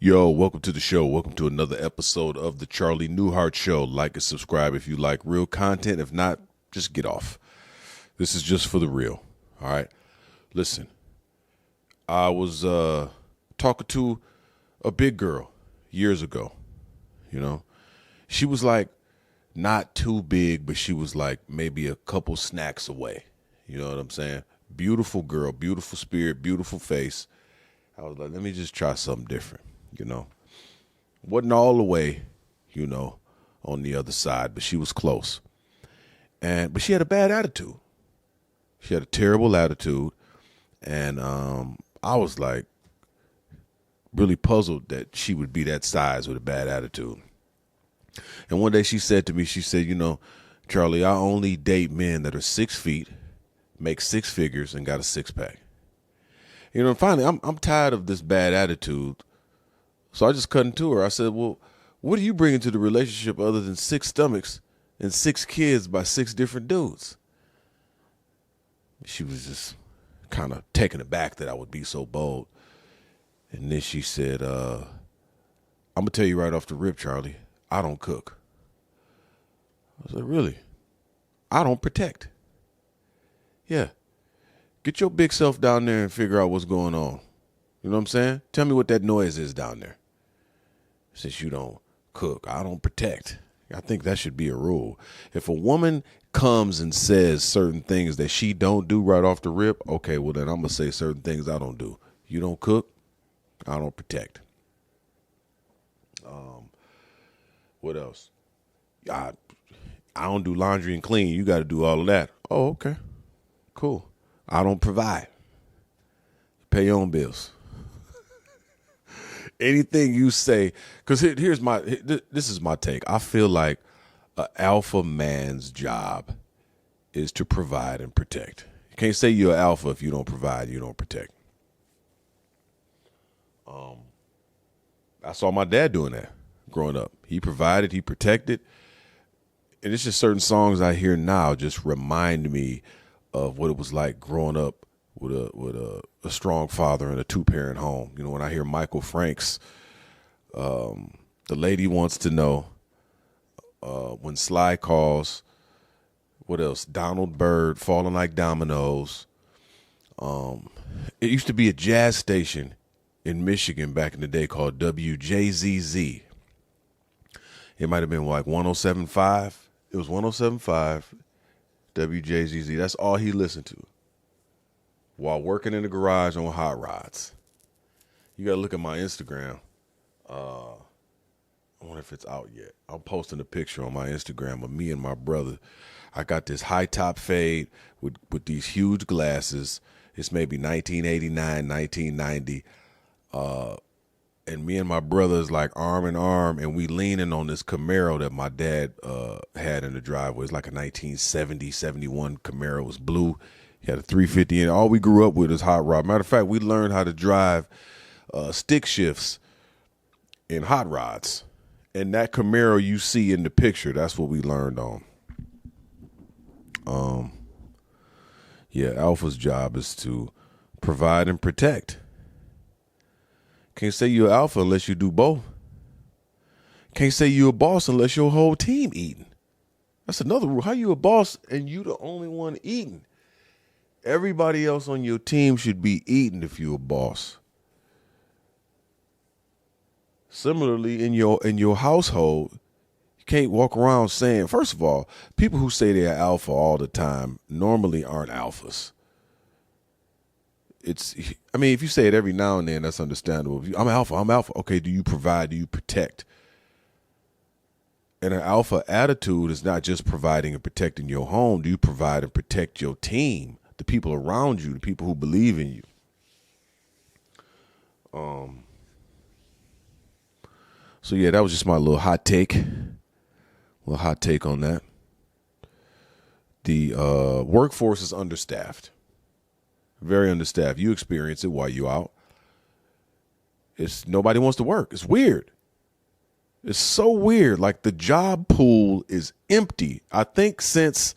Yo, welcome to the show. Welcome to another episode of the Charlie Newhart Show. Like and subscribe if you like real content. If not, just get off. This is just for the real. All right. Listen, I was talking to a big girl years ago. You know, she was like not too big, but she was like maybe a couple snacks away. You know what I'm saying? Beautiful girl, beautiful spirit, beautiful face. I was like, let me just try something different. You know, wasn't all the way, you know, on the other side, but she was close. But she had a bad attitude. She had a terrible attitude. And I was like really puzzled that she would be that size with a bad attitude. And one day she said to me, she said, you know, Charlie, I only date men that are 6 feet, make six figures, and got a six pack. You know, and finally, I'm tired of this bad attitude. So I just cut into her. I said, well, what do you bring into the relationship other than 6 stomachs and 6 kids by 6 different dudes? She was just kind of taken aback that I would be so bold. And then she said, I'm going to tell you right off the rip, Charlie, I don't cook. I said, really? I don't protect. Yeah. Get your big self down there and figure out what's going on. You know what I'm saying? Tell me what that noise is down there. Since you don't cook, I don't protect. I think that should be a rule. If a woman comes and says certain things that she don't do right off the rip, okay, well then I'm going to say certain things I don't do. You don't cook, I don't protect. What else? I don't do laundry and clean. You got to do all of that. Oh, okay. Cool. I don't provide. Pay your own bills. Anything you say, because this is my take. I feel like an alpha man's job is to provide and protect. You can't say you're an alpha if you don't provide, you don't protect. I saw my dad doing that growing up. He provided, he protected. And it's just certain songs I hear now just remind me of what it was like growing up with a strong father in a 2-parent home. You know, when I hear Michael Frank's The Lady Wants to Know, When Sly Calls, what else? Donald Byrd, Falling Like Dominoes. It used to be a jazz station in Michigan back in the day called WJZZ. It might have been like 107.5. It was 107.5 WJZZ. That's all he listened to while working in the garage on hot rods. You got to look at my Instagram. I wonder if it's out yet. I'm posting a picture on my Instagram of me and my brother. I got this high top fade with these huge glasses. It's maybe 1989, 1990. And me and my brother is like arm in arm, and we leaning on this Camaro that my dad had in the driveway. It's like a 1970, 71 Camaro. It was blue. He had a 350 in it. All we grew up with is hot rod. Matter of fact, we learned how to drive stick shifts in hot rods. And that Camaro you see in the picture, that's what we learned on. Yeah, Alpha's job is to provide and protect. Can't say you're alpha unless you do both. Can't say you're a boss unless your whole team eating. That's another rule. How you a boss and you the only one eating? Everybody else on your team should be eating if you're a boss. Similarly, in your household, you can't walk around saying, first of all, people who say they're alpha all the time normally aren't alphas. I mean, if you say it every now and then, that's understandable. I'm alpha. Okay, do you provide? Do you protect? And an alpha attitude is not just providing and protecting your home. Do you provide and protect your team, the people around you, the people who believe in you? So, yeah, that was just my little hot take. On that. The workforce is understaffed. Very understaffed. You experience it while you out. Nobody wants to work. It's weird. It's so weird. Like the job pool is empty. I think since,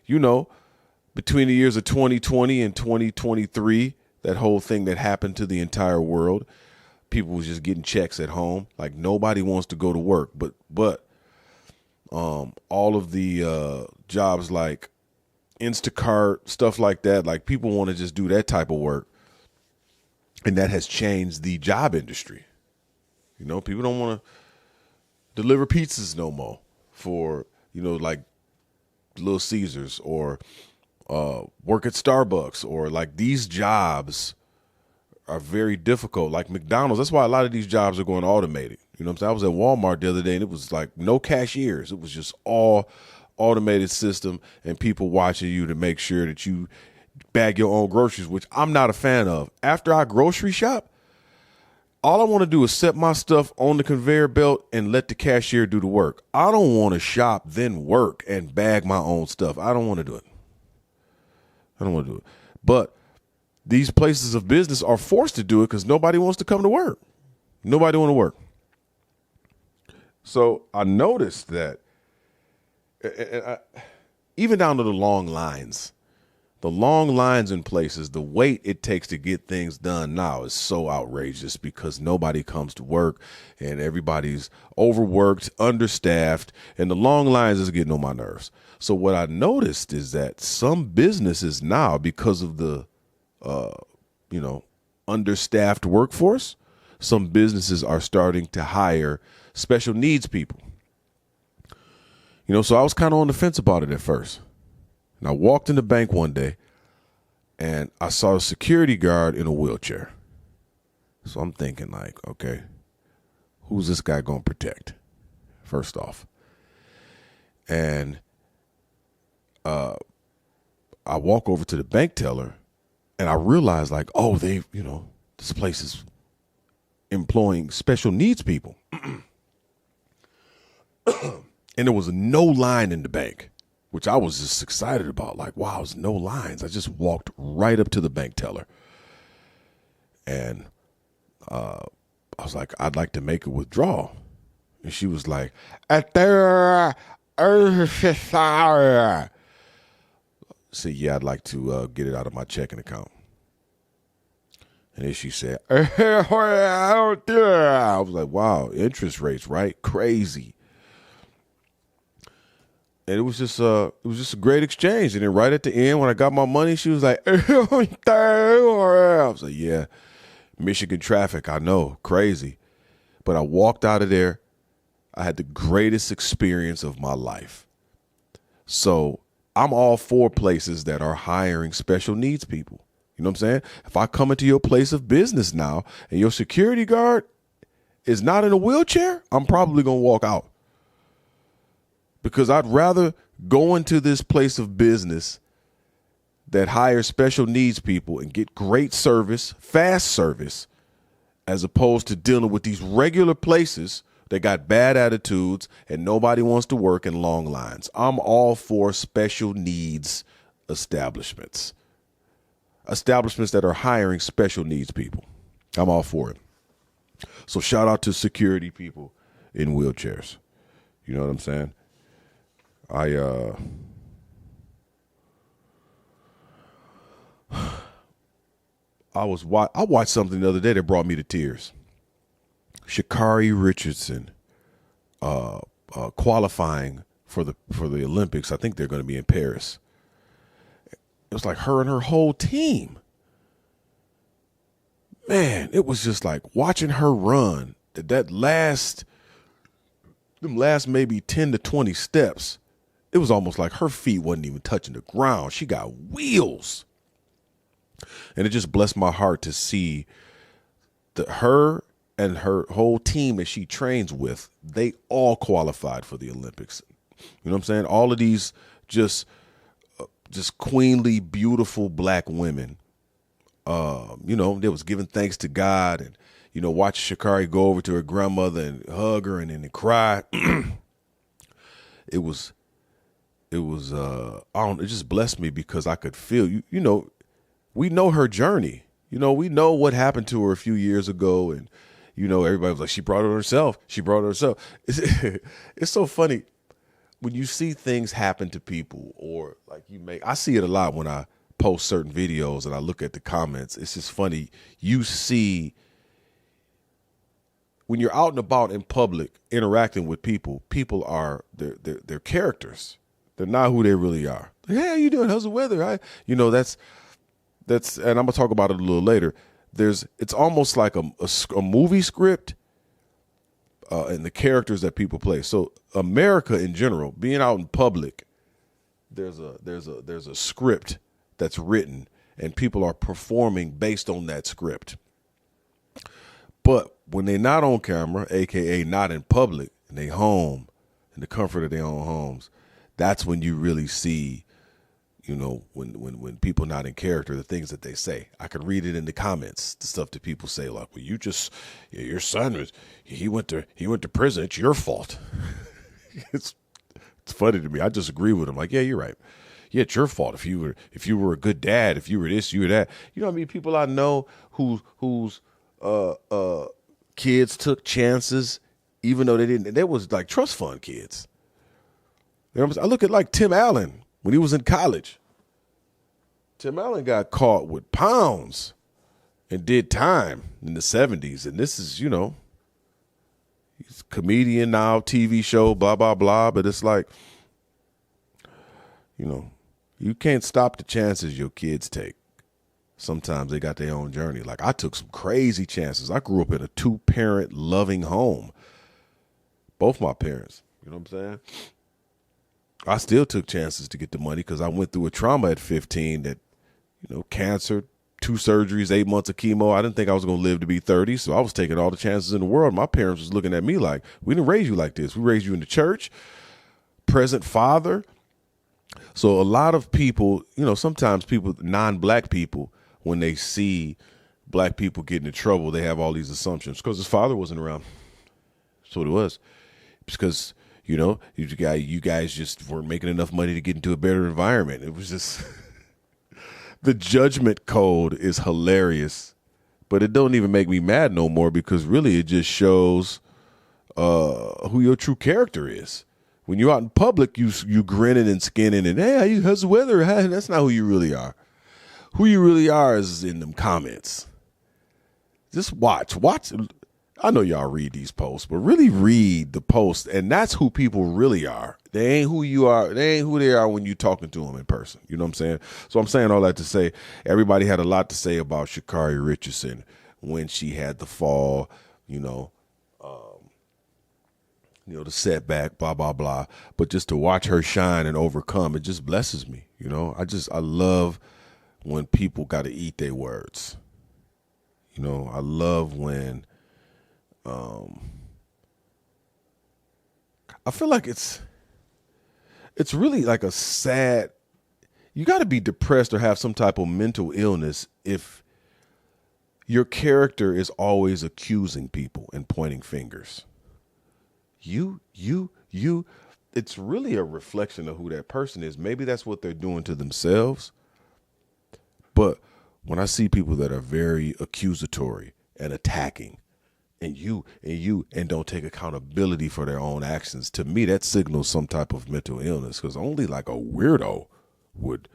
between the years of 2020 and 2023, that whole thing that happened to the entire world, people was just getting checks at home. Like nobody wants to go to work, but all of the jobs like Instacart, stuff like that, like people want to just do that type of work. And that has changed the job industry. You know, people don't want to deliver pizzas no more for, you know, like Little Caesars or work at Starbucks, or like these jobs are very difficult. Like McDonald's, that's why a lot of these jobs are going automated. You know what I'm saying? I was at Walmart the other day and it was like no cashiers. It was just all automated system and people watching you to make sure that you bag your own groceries, which I'm not a fan of. After I grocery shop, all I want to do is set my stuff on the conveyor belt and let the cashier do the work. I don't want to shop, then work and bag my own stuff. I don't want to do it. I don't want to do it. But these places of business are forced to do it because nobody wants to come to work. Nobody want to work. So I noticed that even down to the long lines in places, the wait it takes to get things done now is so outrageous because nobody comes to work and everybody's overworked, understaffed, and the long lines is getting on my nerves. So what I noticed is that some businesses now, because of the, understaffed workforce, some businesses are starting to hire special needs people. You know, so I was kind of on the fence about it at first. And I walked in the bank one day and I saw a security guard in a wheelchair. So I'm thinking like, okay, who's this guy going to protect? First off. And I walk over to the bank teller and I realize like, oh, this place is employing special needs people. And there was no line in the bank, which I was just excited about. Like, wow, there's no lines. I just walked right up to the bank teller. And I was like, I'd like to make a withdrawal. And she was like, I said, yeah, I'd like to get it out of my checking account. And then she said, I was like, wow, interest rates, right? Crazy. And it was just a great exchange. And then right at the end, when I got my money, she was like, I was like, yeah, Michigan traffic, I know, crazy. But I walked out of there. I had the greatest experience of my life. So I'm all for places that are hiring special needs people. You know what I'm saying? If I come into your place of business now and your security guard is not in a wheelchair, I'm probably going to walk out. Because I'd rather go into this place of business that hires special needs people and get great service, fast service, as opposed to dealing with these regular places that got bad attitudes and nobody wants to work in long lines. I'm all for special needs establishments. Establishments that are hiring special needs people. I'm all for it. So shout out to security people in wheelchairs. You know what I'm saying? I watched something the other day that brought me to tears. Sha'Carri Richardson qualifying for the Olympics. I think they're going to be in Paris. It was like her and her whole team. Man, it was just like watching her run. Them last maybe 10 to 20 steps. It was almost like her feet wasn't even touching the ground. She got wheels. And it just blessed my heart to see her and her whole team that she trains with, they all qualified for the Olympics. You know what I'm saying? All of these just queenly, beautiful black women, they was giving thanks to God and, watch Sha'Carri go over to her grandmother and hug her and then cry. It just blessed me because I could feel, we know her journey. We know what happened to her a few years ago. And, everybody was like, she brought it herself. She brought it herself. It's so funny when you see things happen to people or like I see it a lot when I post certain videos and I look at the comments. It's just funny. You see when you're out and about in public interacting with people, people are they're characters. They're not who they really are. Hey, how you doing? How's the weather? That's and I'm gonna talk about it a little later. It's almost like a movie script, and the characters that people play. So America in general, being out in public, there's a script that's written, and people are performing based on that script. But when they're not on camera, aka not in public, and they home in the comfort of their own homes, that's when you really see, when people not in character, the things that they say. I could read it in the comments, the stuff that people say, like, well, your son he went to prison. It's your fault. It's funny to me. I just agree with him. Like, yeah, you're right. Yeah, it's your fault. If you were a good dad, if you were this, you were that. You know what I mean? People I know whose kids took chances, even though they didn't. They was like trust fund kids. I look at like Tim Allen when he was in college. Tim Allen got caught with pounds and did time in the 70s. And this is, he's a comedian now, TV show, blah, blah, blah. But it's like, you can't stop the chances your kids take. Sometimes they got their own journey. Like, I took some crazy chances. I grew up in a 2-parent loving home. Both my parents, you know what I'm saying? I still took chances to get the money because I went through a trauma at 15 that, cancer, 2 surgeries, 8 months of chemo. I didn't think I was going to live to be 30, so I was taking all the chances in the world. My parents was looking at me like, we didn't raise you like this. We raised you in the church, present father. So a lot of people, sometimes people, non-black people, when they see black people get into trouble, they have all these assumptions because his father wasn't around. That's what it was. Because, you guys just weren't making enough money to get into a better environment. It was just the judgment code is hilarious, but it don't even make me mad no more because really it just shows who your true character is. When you're out in public, you grinning and skinning and, hey, how's the weather? That's not who you really are. Who you really are is in them comments. Just watch. I know y'all read these posts, but really read the post, and that's who people really are. They ain't who you are. They ain't who they are when you're talking to them in person. You know what I'm saying? So I'm saying all that to say everybody had a lot to say about Sha'Carri Richardson when she had the fall, the setback, blah, blah, blah. But just to watch her shine and overcome, it just blesses me. I love when people got to eat their words. I love when I feel like it's really like a sad, you got to be depressed or have some type of mental illness if your character is always accusing people and pointing fingers. It's really a reflection of who that person is. Maybe that's what they're doing to themselves. But when I see people that are very accusatory and attacking and don't take accountability for their own actions, to me, that signals some type of mental illness because only like a weirdo would.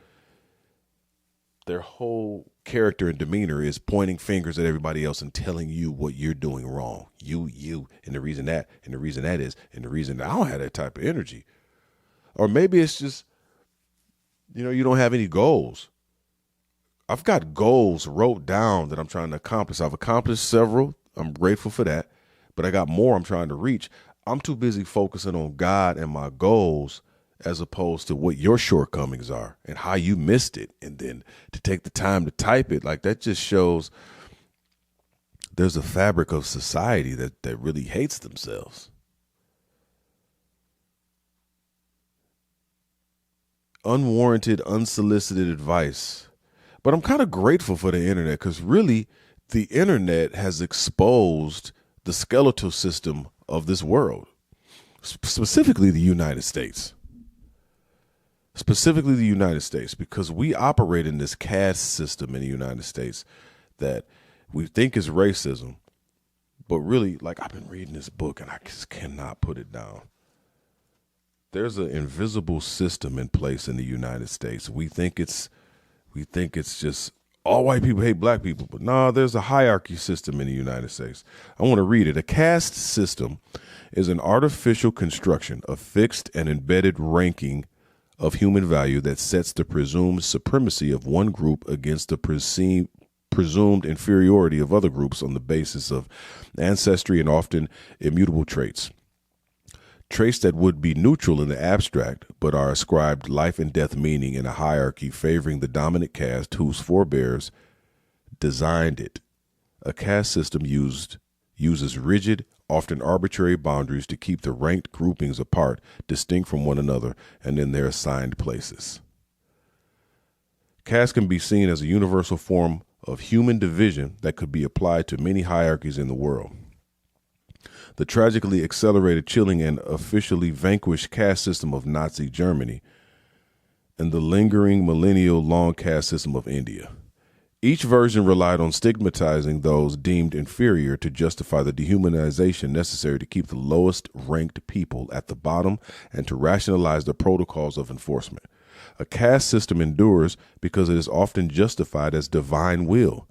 Their whole character and demeanor is pointing fingers at everybody else and telling you what you're doing wrong. And the reason that is, and the reason that I don't have that type of energy. Or maybe it's just, you don't have any goals. I've got goals wrote down that I'm trying to accomplish. I've accomplished several. I'm grateful for that, but I got more I'm trying to reach. I'm too busy focusing on God and my goals as opposed to what your shortcomings are and how you missed it. And then to take the time to type it, like that just shows there's a fabric of society that really hates themselves. Unwarranted, unsolicited advice. But I'm kind of grateful for the internet because really the internet has exposed the skeletal system of this world, specifically the United States. Specifically the United States, because we operate in this caste system in the United States that we think is racism. But really, like, I've been reading this book and I just cannot put it down. There's an invisible system in place in the United States. We think it's just all white people hate black people, but nah, there's a hierarchy system in the United States. I want to read it. A caste system is an artificial construction of fixed and embedded ranking of human value that sets the presumed supremacy of one group against the presumed inferiority of other groups on the basis of ancestry and often immutable traits. Traits that would be neutral in the abstract, but are ascribed life and death meaning in a hierarchy favoring the dominant caste whose forebears designed it. A caste system uses rigid, often arbitrary boundaries to keep the ranked groupings apart, distinct from one another, and in their assigned places. Caste can be seen as a universal form of human division that could be applied to many hierarchies in the world. The tragically accelerated, chilling, and officially vanquished caste system of Nazi Germany, and the lingering millennial-long caste system of India. Each version relied on stigmatizing those deemed inferior to justify the dehumanization necessary to keep the lowest ranked people at the bottom and to rationalize the protocols of enforcement. A caste system endures because it is often justified as divine will,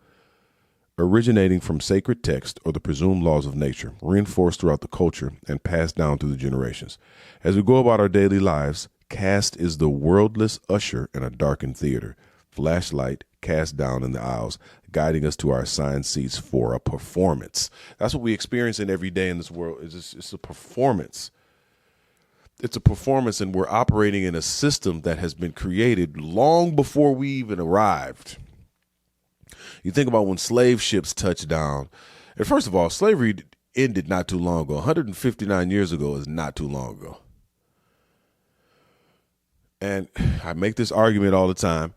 originating from sacred text or the presumed laws of nature, reinforced throughout the culture and passed down through the generations. As we go about our daily lives, caste is the wordless usher in a darkened theater, flashlight cast down in the aisles, guiding us to our assigned seats for a performance. That's what we experience in every day in this world. It's a performance. It's a performance, and we're operating in a system that has been created long before we even arrived. You think about when slave ships touched down. And first of all, slavery ended not too long ago. 159 years ago is not too long ago. And I make this argument all the time.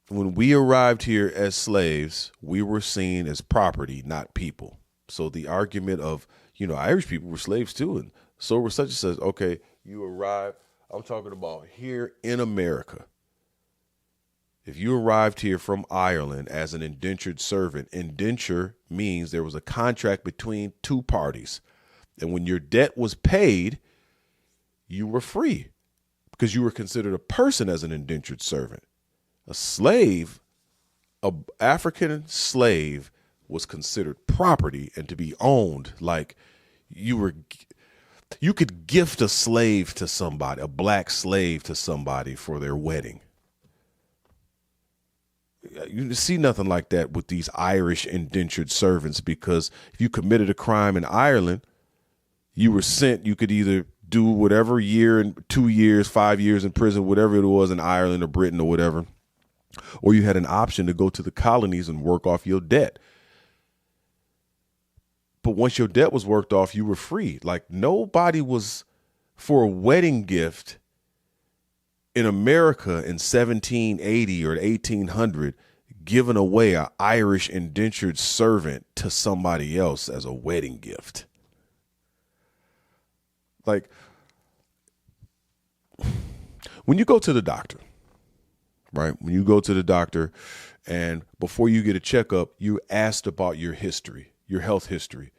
When we arrived here as slaves, we were seen as property, not people. So the argument of, Irish people were slaves too. And so were such and such. Okay, you arrive. I'm talking about here in America. If you arrived here from Ireland as an indentured servant, indenture means there was a contract between two parties. And when your debt was paid, you were free because you were considered a person as an indentured servant. A slave, an African slave, was considered property and to be owned. Like you could gift a slave to somebody, a black slave to somebody for their wedding. You see nothing like that with these Irish indentured servants, because if you committed a crime in Ireland, you were sent. You could either do whatever year and 2 years, 5 years in prison, whatever it was in Ireland or Britain or whatever, or you had an option to go to the colonies and work off your debt. But once your debt was worked off, you were free. Like nobody was, for a wedding gift in America in 1780 or 1800, giving away an Irish indentured servant to somebody else as a wedding gift. Like when you go to the doctor, right? When you go to the doctor and before you get a checkup, you asked about your history, your health history.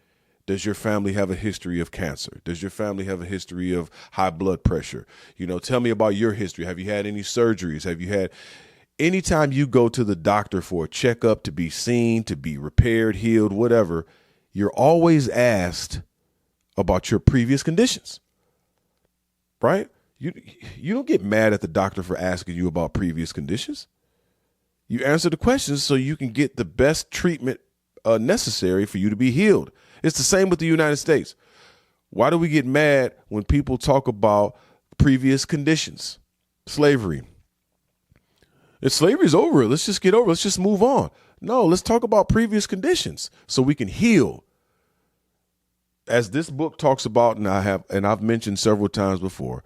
Does your family have a history of cancer? Does your family have a history of high blood pressure? Tell me about your history. Have you had any surgeries? Anytime you go to the doctor for a checkup, to be seen, to be repaired, healed, whatever, you're always asked about your previous conditions, right? You don't get mad at the doctor for asking you about previous conditions. You answer the questions so you can get the best treatment necessary for you to be healed. It's the same with the United States. Why do we get mad when people talk about previous conditions? Slavery. If slavery's over, let's just get over it. Let's just move on. No, let's talk about previous conditions so we can heal. As this book talks about, and I've mentioned several times before,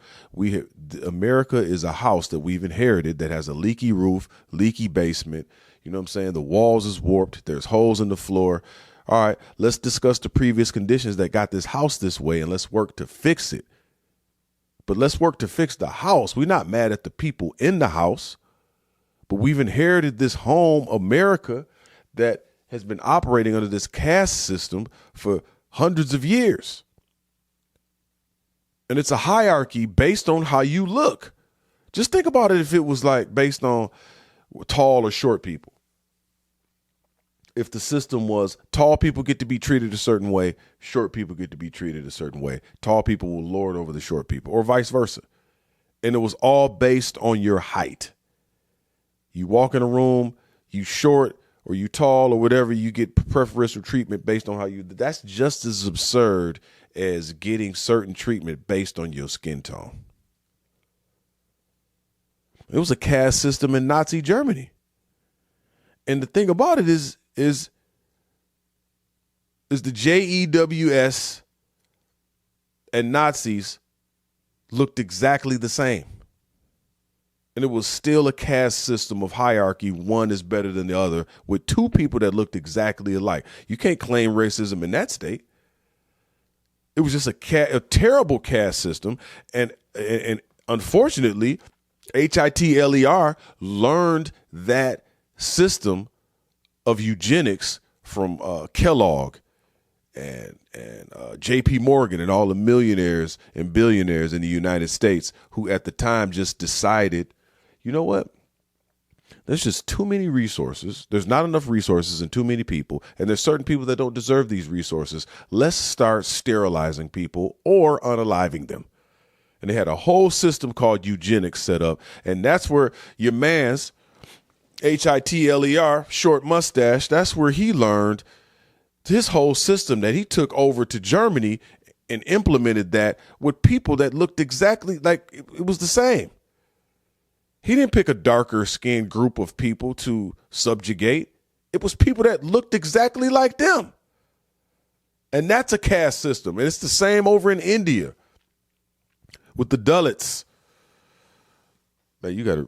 America is a house that we've inherited that has a leaky roof, leaky basement. You know what I'm saying? The walls is warped. There's holes in the floor. All right, let's discuss the previous conditions that got this house this way, and let's work to fix it. But let's work to fix the house. We're not mad at the people in the house, but we've inherited this home, America, that has been operating under this caste system for hundreds of years. And it's a hierarchy based on how you look. Just think about it if it was like based on tall or short people. if the system was tall people get to be treated a certain way, short people get to be treated a certain way. Tall people will lord over the short people, or vice versa. And it was all based on your height. You walk in a room, you short or you tall or whatever, you get preferential treatment based on how you. That's just as absurd as getting certain treatment based on your skin tone. It was a caste system in Nazi Germany. And the thing about it is the JEWS and Nazis looked exactly the same. And it was still a caste system of hierarchy. One is better than the other, with two people that looked exactly alike. You can't claim racism in that state. It was just a terrible caste system. And unfortunately, HITLER learned that system of eugenics from Kellogg and J.P. Morgan and all the millionaires and billionaires in the United States who at the time just decided, you know what? There's just too many resources. There's not enough resources and too many people. And there's certain people that don't deserve these resources. Let's start sterilizing people or unaliving them. And they had a whole system called eugenics set up. And that's where your man's HITLER, short mustache, that's where he learned his whole system that he took over to Germany and implemented that with people that looked exactly like it was the same. He didn't pick a darker skinned group of people to subjugate. It was people that looked exactly like them. And that's a caste system. And it's the same over in India with the Dalits. Man, you gotta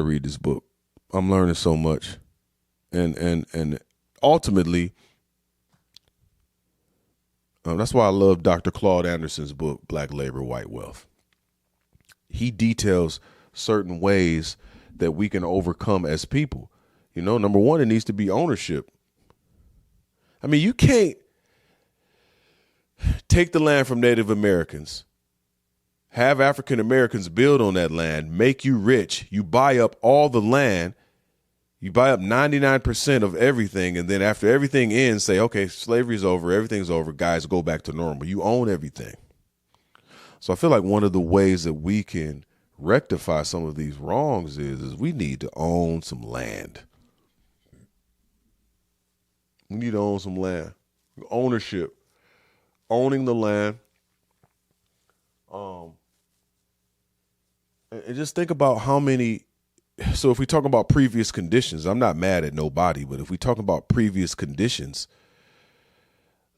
read this book. I'm learning so much. And ultimately, that's why I love Dr. Claude Anderson's book, Black Labor, White Wealth. He details certain ways that we can overcome as people. You know, number one, it needs to be ownership. I mean, you can't take the land from Native Americans, have African Americans build on that land, make you rich. You buy up all the land. You buy up 99% of everything. And then after everything ends, say, okay, slavery's over. Everything's over. Guys, go back to normal. You own everything. So I feel like one of the ways that we can rectify some of these wrongs is we need to own some land. We need to own some land. Ownership. Owning the land. And just think about how many. So if we talk about previous conditions, I'm not mad at nobody, but if we talk about previous conditions,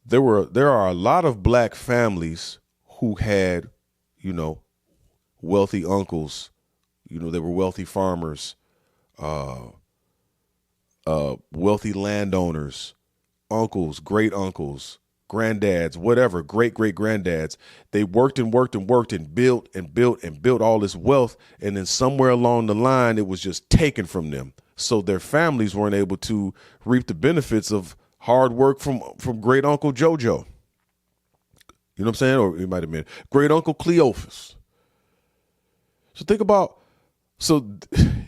there are a lot of black families who had, you know, wealthy uncles, you know, they were wealthy farmers, wealthy landowners, uncles, great uncles, granddads, whatever, great grandads. They worked and built all this wealth. And then somewhere along the line, it was just taken from them. So their families weren't able to reap the benefits of hard work from great uncle Jojo. You know what I'm saying? Or it might have been great uncle Cleophas. So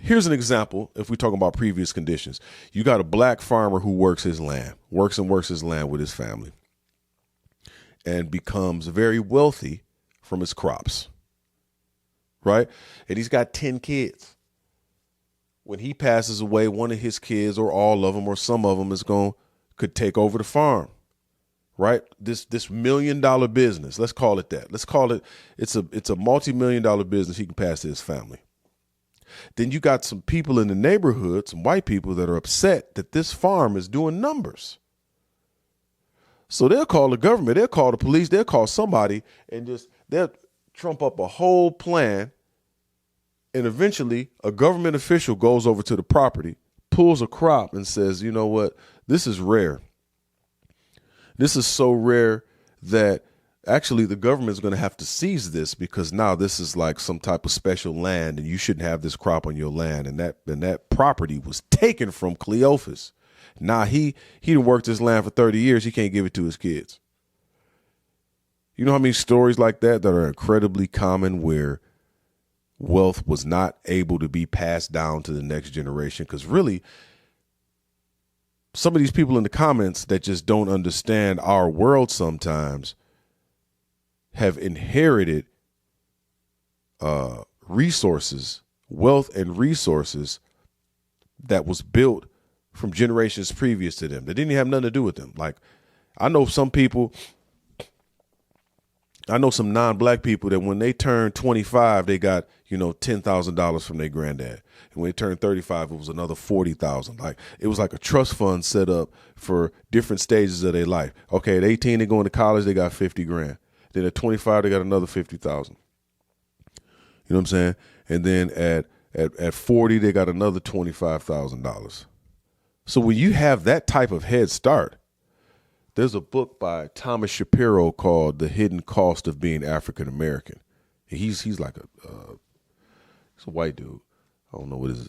here's an example. If we talk about previous conditions, you got a black farmer who works his land with his family, and becomes very wealthy from his crops, right? And he's got 10 kids. When he passes away, one of his kids or all of them or some of them could take over the farm, right? This $1 million business, let's call it that. It's a multi-million-dollar business he can pass to his family. Then you got some people in the neighborhood, some white people that are upset that this farm is doing numbers. So they'll call the government, they'll call the police, they'll call somebody, and they'll trump up a whole plan. And eventually a government official goes over to the property, pulls a crop and says, you know what, this is rare. This is so rare that actually the government is going to have to seize this, because now this is like some type of special land and you shouldn't have this crop on your land. And that property was taken from Cleophas. Now he done worked his land for 30 years. He can't give it to his kids. You know how many stories like that are incredibly common where wealth was not able to be passed down to the next generation. Because really, some of these people in the comments that just don't understand our world sometimes have inherited resources, wealth and resources that was built from generations previous to them. That didn't have nothing to do with them. Like, I know some people, I know some non-black people that when they turned 25, they got, $10,000 from their granddad. And when they turned 35, it was another 40,000. Like, it was like a trust fund set up for different stages of their life. Okay, at 18, they're going to college, they got 50 grand. Then at 25, they got another 50,000. You know what I'm saying? And then at 40, they got another $25,000. So when you have that type of head start, there's a book by Thomas Shapiro called The Hidden Cost of Being African American. He's like he's a white dude. I don't know what his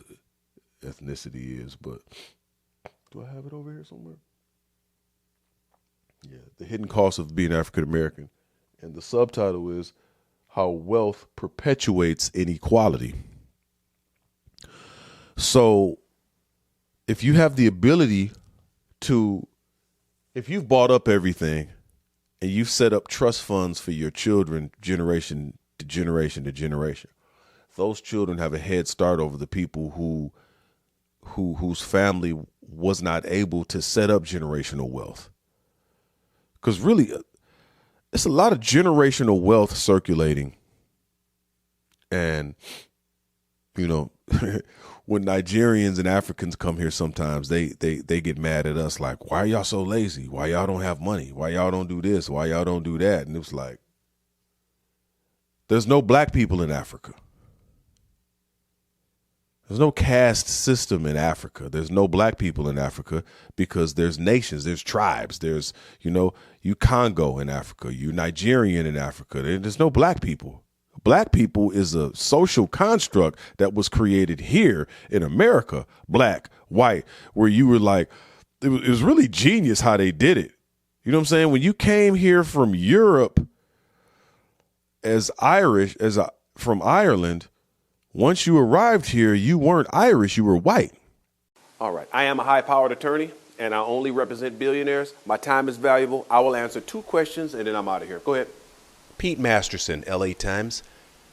ethnicity is, but do I have it over here somewhere? Yeah, The Hidden Cost of Being African American. And the subtitle is How Wealth Perpetuates Inequality. So if you have the ability to, if you've bought up everything and you've set up trust funds for your children, generation to generation to generation, those children have a head start over the people whose family was not able to set up generational wealth. Because really, it's a lot of generational wealth circulating. And, when Nigerians and Africans come here, sometimes they get mad at us. Like, why are y'all so lazy? Why y'all don't have money? Why y'all don't do this? Why y'all don't do that? And it was like, there's no black people in Africa. There's no caste system in Africa. There's no black people in Africa because there's nations, there's tribes, there's, you Congo in Africa, you Nigerian in Africa. There's no black people. Black people is a social construct that was created here in America, black, white, where you were like, it was really genius how they did it. You know what I'm saying? When you came here from Europe as Irish, from Ireland, once you arrived here, you weren't Irish, you were white. All right. I am a high-powered attorney, and I only represent billionaires. My time is valuable. I will answer 2 questions, and then I'm out of here. Go ahead. Pete Masterson, LA Times.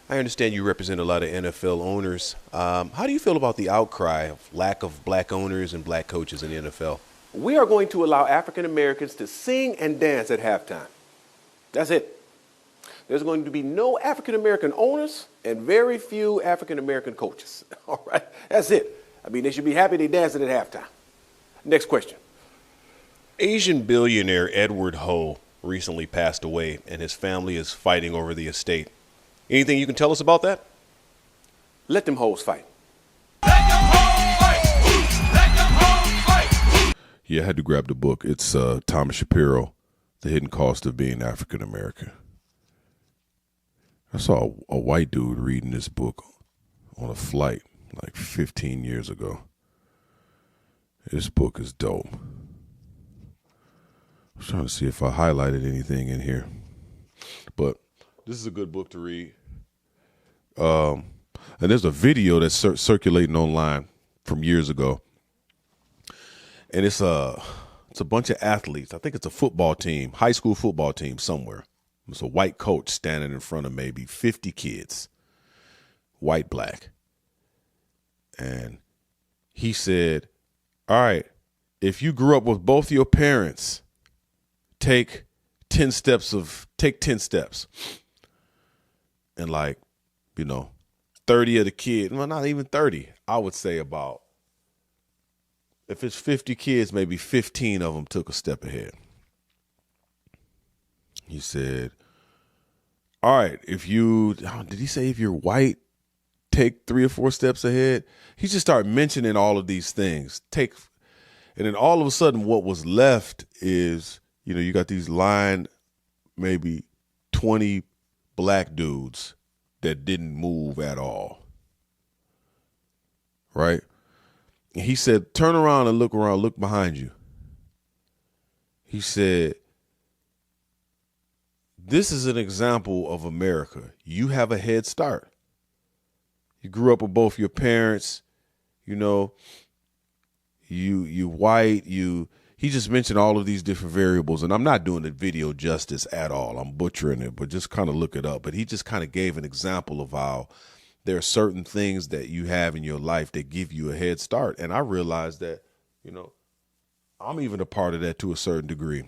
I understand you represent a lot of NFL owners. How do you feel about the outcry of lack of black owners and black coaches in the NFL? We are going to allow African Americans to sing and dance at halftime. That's it. There's going to be no African American owners and very few African American coaches. All right. That's it. I mean, they should be happy they dancing at halftime. Next question. Asian billionaire Edward Ho recently passed away, and his family is fighting over the estate. Anything you can tell us about that? Let them hoes fight. Yeah, I had to grab the book. It's Thomas Shapiro, The Hidden Cost of Being African American. I saw a white dude reading this book on a flight like 15 years ago. This book is dope. I was trying to see if I highlighted anything in here. But this is a good book to read. And there's a video that's circulating online from years ago. And it's a bunch of athletes. I think it's a football team, high school football team somewhere. It's a white coach standing in front of maybe 50 kids, white, black. And he said, all right, if you grew up with both your parents, take 10 steps. And 30 of the kids, well, not even 30, I would say about, if it's 50 kids, maybe 15 of them took a step ahead. He said, all right, did he say if you're white, take 3 or 4 steps ahead? He just started mentioning all of these things. And then all of a sudden what was left is, you got these line, maybe 20 black dudes that didn't move at all. Right? And he said, turn around and look behind you. He said, this is an example of America. You have a head start. You grew up with both your parents, you know, you white, he just mentioned all of these different variables, and I'm not doing the video justice at all. I'm butchering it, but just kind of look it up. But he just kind of gave an example of how there are certain things that you have in your life that give you a head start. And I realized that, you know, I'm even a part of that to a certain degree.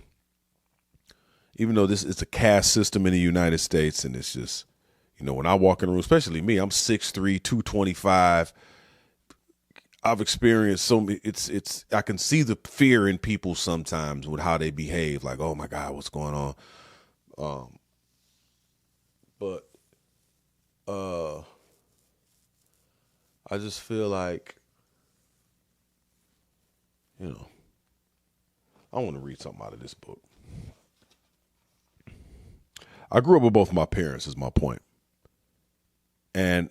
Even though it's a caste system in the United States, and it's just, you know, when I walk in a room, especially me, I'm 6'3", 225. I've experienced I can see the fear in people sometimes with how they behave, like, oh my God, what's going on? But I just feel like, you know, I want to read something out of this book. I grew up with both my parents, is my point. And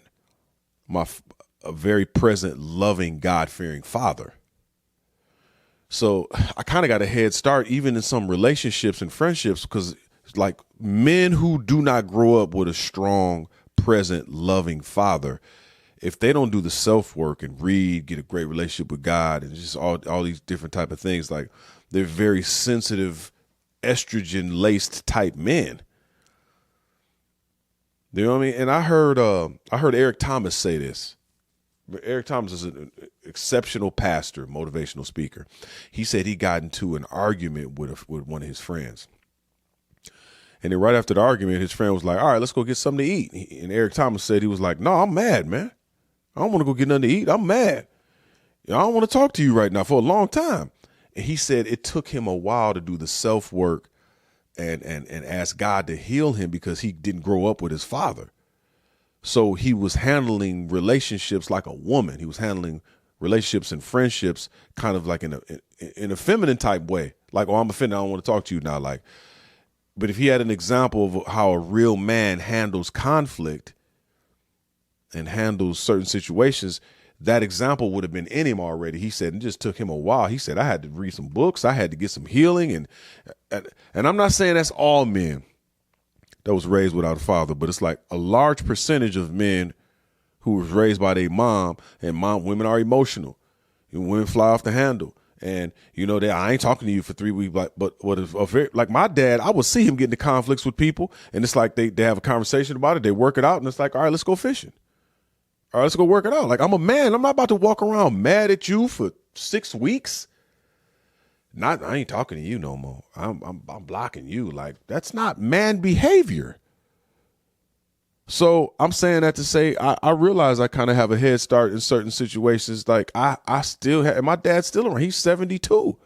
a very present, loving, God-fearing father. So I kind of got a head start even in some relationships and friendships, because like men who do not grow up with a strong, present, loving father, if they don't do the self-work and read, get a great relationship with God, and just all these different type of things, like they're very sensitive, estrogen-laced type men. You know what I mean? And I heard Eric Thomas say this. Eric Thomas is an exceptional pastor, motivational speaker. He said he got into an argument with one of his friends. And then right after the argument, his friend was like, all right, let's go get something to eat. And Eric Thomas said, he was like, no, I'm mad, man. I don't want to go get nothing to eat. I'm mad. I don't want to talk to you right now for a long time. And he said it took him a while to do the self-work and ask God to heal him, because he didn't grow up with his father. So he was handling relationships like a woman. He was handling relationships and friendships kind of like in a feminine type way. Like, oh, I'm offended, I don't want to talk to you now. Like, but if he had an example of how a real man handles conflict and handles certain situations, that example would have been in him already. He said it just took him a while. He said, I had to read some books. I had to get some healing. And I'm not saying that's all men that was raised without a father, but it's like a large percentage of men who was raised by their mom, and women are emotional. Women fly off the handle. And, you know, I ain't talking to you for 3 weeks, but what is like my dad, I would see him get into conflicts with people, and it's like they have a conversation about it. They work it out, and it's like, all right, let's go fishing. All right, let's go work it out. Like, I'm a man. I'm not about to walk around mad at you for 6 weeks. I ain't talking to you no more. I'm blocking you. Like, that's not man behavior. So I'm saying that to say, I realize I kind of have a head start in certain situations. Like I still have, and my dad's still around. He's 72.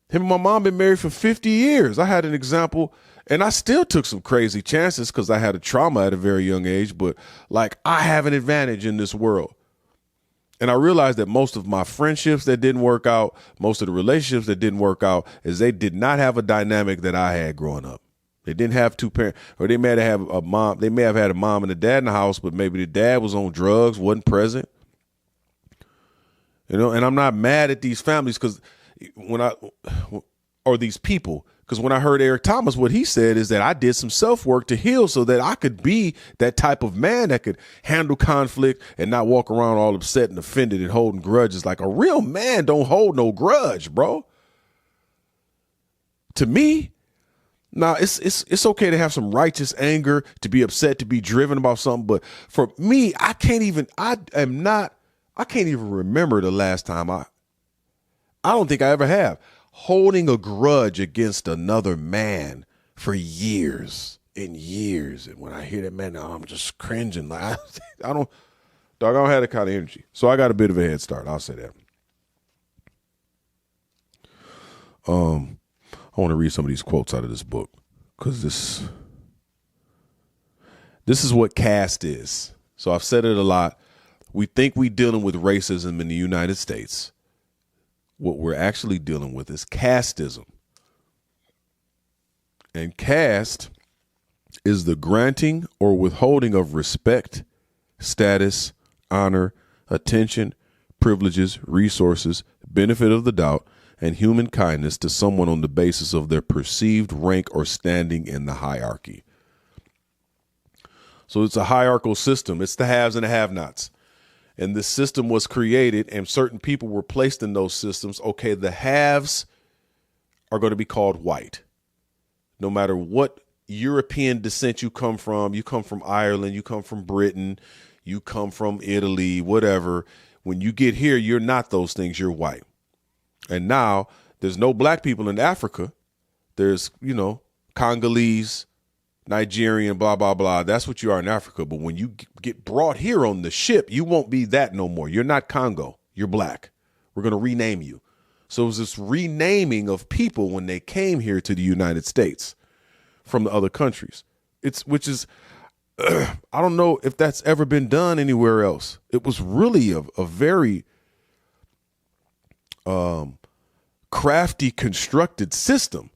Him and my mom been married for 50 years. I had an example, and I still took some crazy chances because I had a trauma at a very young age, but like I have an advantage in this world. And I realized that most of my friendships that didn't work out, most of the relationships that didn't work out, is they did not have a dynamic that I had growing up. They didn't have two parents, or they may have a mom. They may have had a mom and a dad in the house, but maybe the dad was on drugs, wasn't present. You know, and I'm not mad at these families or these people, because when I heard Eric Thomas, what he said is that I did some self-work to heal so that I could be that type of man that could handle conflict and not walk around all upset and offended and holding grudges. Like, a real man don't hold no grudge, bro. To me, now it's okay to have some righteous anger, to be upset, to be driven about something. But for me, I can't even remember the last time I don't think I ever have, holding a grudge against another man for years and years. And when I hear that, man, I'm just cringing. Like I don't have that kind of energy. So I got a bit of a head start. I'll say that. I want to read some of these quotes out of this book, because this is what caste is. So I've said it a lot. We think we're dealing with racism in the United States. What we're actually dealing with is casteism. And caste is the granting or withholding of respect, status, honor, attention, privileges, resources, benefit of the doubt, and human kindness to someone on the basis of their perceived rank or standing in the hierarchy. So it's a hierarchical system. It's the haves and the have-nots. And this system was created and certain people were placed in those systems. Okay, the haves are going to be called white. No matter what European descent you come from Ireland, you come from Britain, you come from Italy, whatever. When you get here, you're not those things. You're white. And now there's no black people in Africa. There's, Congolese, Nigerian, blah, blah, blah. That's what you are in Africa. But when you get brought here on the ship, you won't be that no more. You're not Congo. You're black. We're going to rename you. So it was this renaming of people when they came here to the United States from the other countries. Which is, I don't know if that's ever been done anywhere else. It was really a very crafty, constructed system.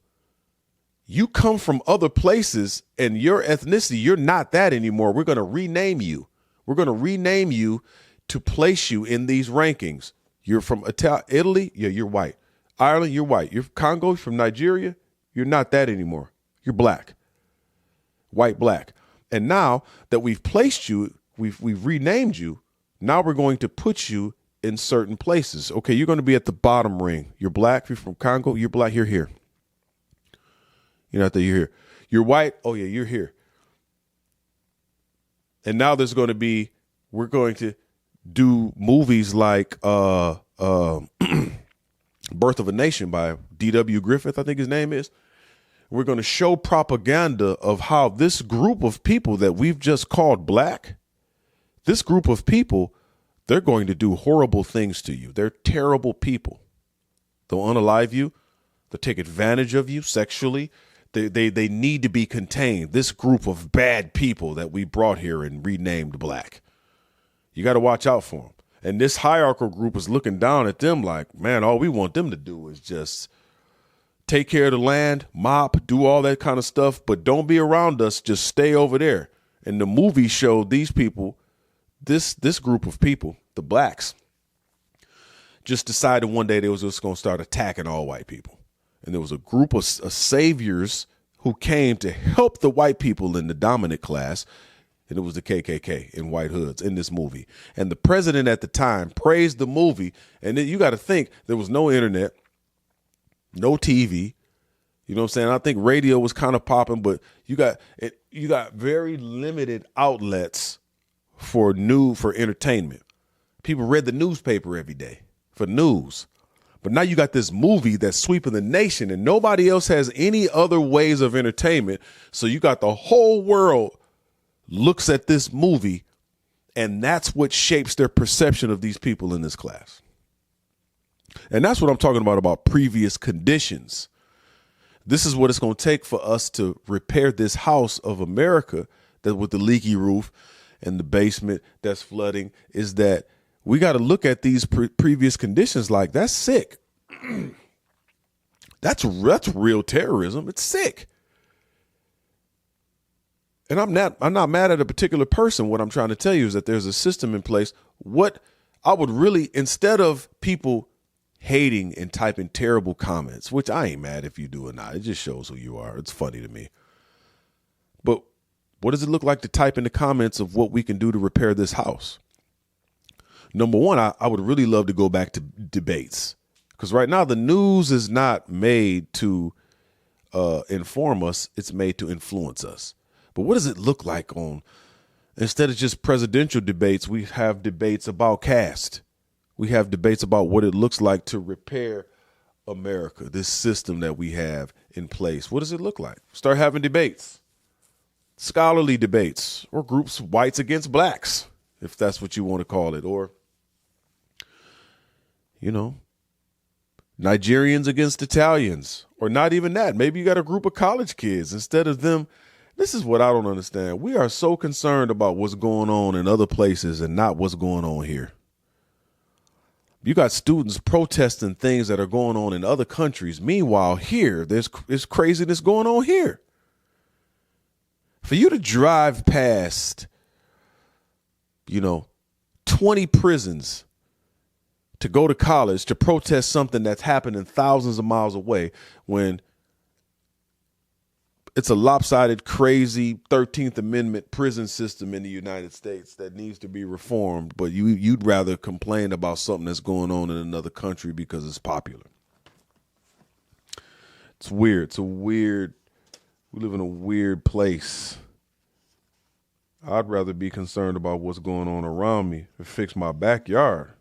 You come from other places and your ethnicity, you're not that anymore. We're going to rename you. We're going to rename you to place you in these rankings. You're from Italy. Yeah, you're white. Ireland, you're white. You're Congo, from Nigeria. You're not that anymore. You're black. White, black. And now that we've placed you, we've renamed you. Now we're going to put you in certain places. Okay, you're going to be at the bottom ring. You're black. You're from Congo. You're black. You're here. You're not there. You're here. You're white. Oh, yeah, you're here. And now we're going to do movies like Birth of a Nation by D.W. Griffith, I think his name is. We're going to show propaganda of how this group of people that we've just called black, this group of people, they're going to do horrible things to you. They're terrible people. They'll unalive you. They'll take advantage of you sexually. They need to be contained. This group of bad people that we brought here and renamed black. You got to watch out for them. And this hierarchical group is looking down at them like, man, all we want them to do is just take care of the land, mop, do all that kind of stuff. But don't be around us. Just stay over there. And the movie showed these people, this group of people, the blacks, just decided one day they was just going to start attacking all white people. And there was a group of saviors who came to help the white people in the dominant class. And it was the KKK in white hoods in this movie. And the president at the time praised the movie. And then you got to think there was no internet, no TV. You know what I'm saying? I think radio was kind of popping, but you got very limited outlets for entertainment. People read the newspaper every day for news. But now you got this movie that's sweeping the nation and nobody else has any other ways of entertainment. So you got the whole world looks at this movie and that's what shapes their perception of these people in this class. And that's what I'm talking about previous conditions. This is what it's going to take for us to repair this house of America that with the leaky roof and the basement that's flooding is that we got to look at these previous conditions like that's sick. That's real terrorism. It's sick. And I'm not mad at a particular person. What I'm trying to tell you is that there's a system in place. What I would really, instead of people hating and typing terrible comments, which I ain't mad if you do or not. It just shows who you are. It's funny to me. But what does it look like to type in the comments of what we can do to repair this house? Number one, I would really love to go back to debates because right now the news is not made to inform us. It's made to influence us. But what does it look like instead of just presidential debates, we have debates about caste. We have debates about what it looks like to repair America, this system that we have in place. What does it look like? Start having debates, scholarly debates, or groups, whites against blacks, if that's what you want to call it, or Nigerians against Italians, or not even that. Maybe you got a group of college kids instead of them. This is what I don't understand. We are so concerned about what's going on in other places and not what's going on here. You got students protesting things that are going on in other countries. Meanwhile, here, there's craziness going on here. For you to drive past, 20 prisons to go to college to protest something that's happening thousands of miles away when it's a lopsided, crazy 13th Amendment prison system in the United States that needs to be reformed, but you'd rather complain about something that's going on in another country because it's popular. It's weird. We live in a weird place. I'd rather be concerned about what's going on around me and fix my backyard.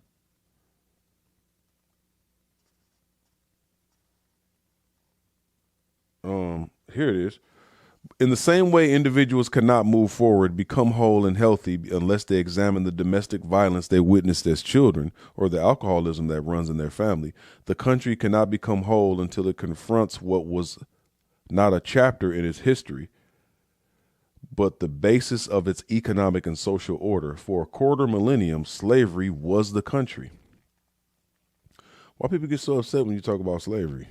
Here it is. In the same way, individuals cannot move forward, become whole and healthy unless they examine the domestic violence they witnessed as children or the alcoholism that runs in their family. The country cannot become whole until it confronts what was not a chapter in its history, but the basis of its economic and social order. For a quarter millennium, slavery was the country. Why people get so upset when you talk about slavery?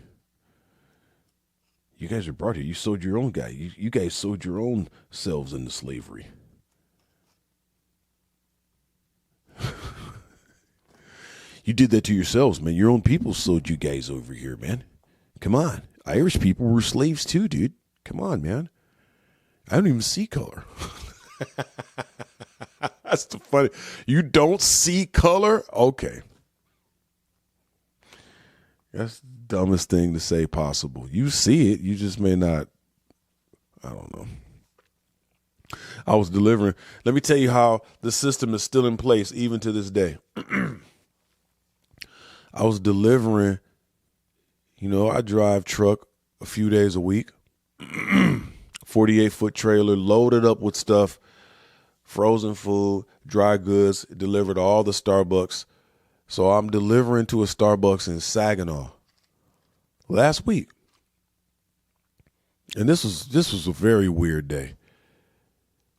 You guys are brought here. You sold your own guy. You guys sold your own selves into slavery. You did that to yourselves, man. Your own people sold you guys over here, man. Come on. Irish people were slaves too, dude. Come on, man. I don't even see color. That's the funny. You don't see color? Okay. That's the dumbest thing to say possible. You see it. You just may not. I don't know. I was delivering. Let me tell you how the system is still in place even to this day. I was delivering. I drive truck a few days a week. 48-foot trailer loaded up with stuff, frozen food, dry goods, delivered to all the Starbucks. So I'm delivering to a Starbucks in Saginaw last week. And this was a very weird day.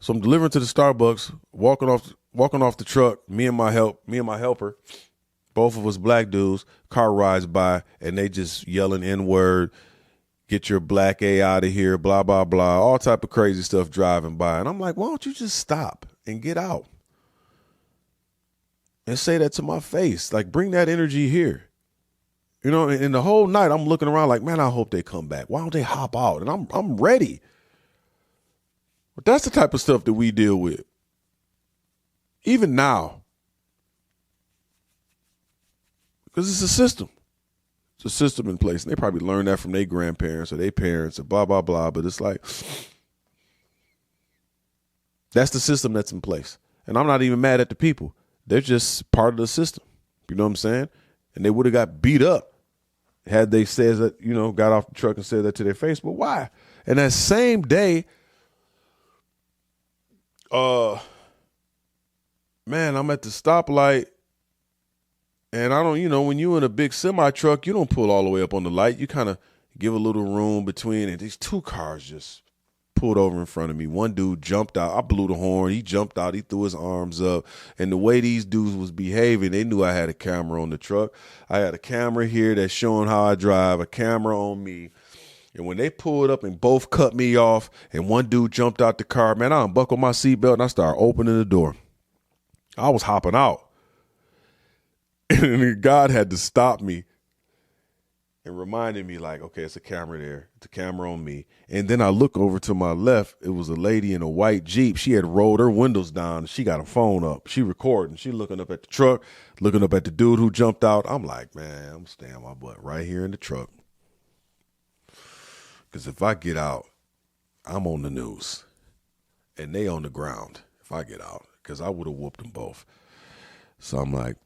So I'm delivering to the Starbucks, walking off the truck, me and my helper, both of us black dudes, car rides by, and they just yelling N-word, get your black A out of here, blah, blah, blah, all type of crazy stuff driving by. And I'm like, why don't you just stop and get out? And say that to my face. Like, bring that energy here. And the whole night I'm looking around like, man, I hope they come back. Why don't they hop out? And I'm ready. But that's the type of stuff that we deal with. Even now. Because it's a system. It's a system in place. And they probably learned that from their grandparents or their parents and blah, blah, blah. But it's like, that's the system that's in place. And I'm not even mad at the people. They're just part of the system. You know what I'm saying? And they would have got beat up had they said that, got off the truck and said that to their face. But why? And that same day, man, I'm at the stoplight and I don't, when you in a big semi truck, you don't pull all the way up on the light. You kind of give a little room between, and these two cars just pulled over in front of me. One dude jumped out. I blew the horn. He jumped out. He threw his arms up. And the way these dudes was behaving, they knew I had a camera on the truck. I had a camera here that's showing how I drive, a camera on me. And when they pulled up and both cut me off and one dude jumped out the car, man, I unbuckled my seatbelt and I started opening the door. I was hopping out. And God had to stop me and reminded me like, okay, it's a camera there. It's a camera on me. And then I look over to my left. It was a lady in a white Jeep. She had rolled her windows down. She got a phone up. She recording. She looking up at the truck, looking up at the dude who jumped out. I'm like, man, I'm staying my butt right here in the truck. Because if I get out, I'm on the news. And they on the ground if I get out. Because I would have whooped them both. So I'm like,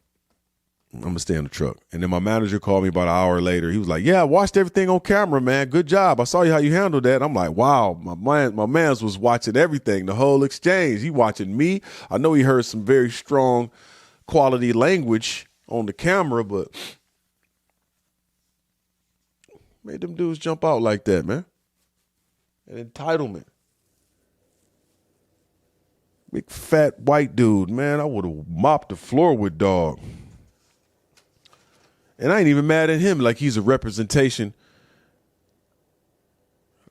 I'm going to stay in the truck. And then my manager called me about an hour later. He was like, yeah, I watched everything on camera, man. Good job. I saw you how you handled that. I'm like, wow, my man's was watching everything, the whole exchange. He watching me. I know he heard some very strong quality language on the camera, but made them dudes jump out like that, man. An entitlement. Big fat white dude, man. I would have mopped the floor with dog. And I ain't even mad at him like he's a representation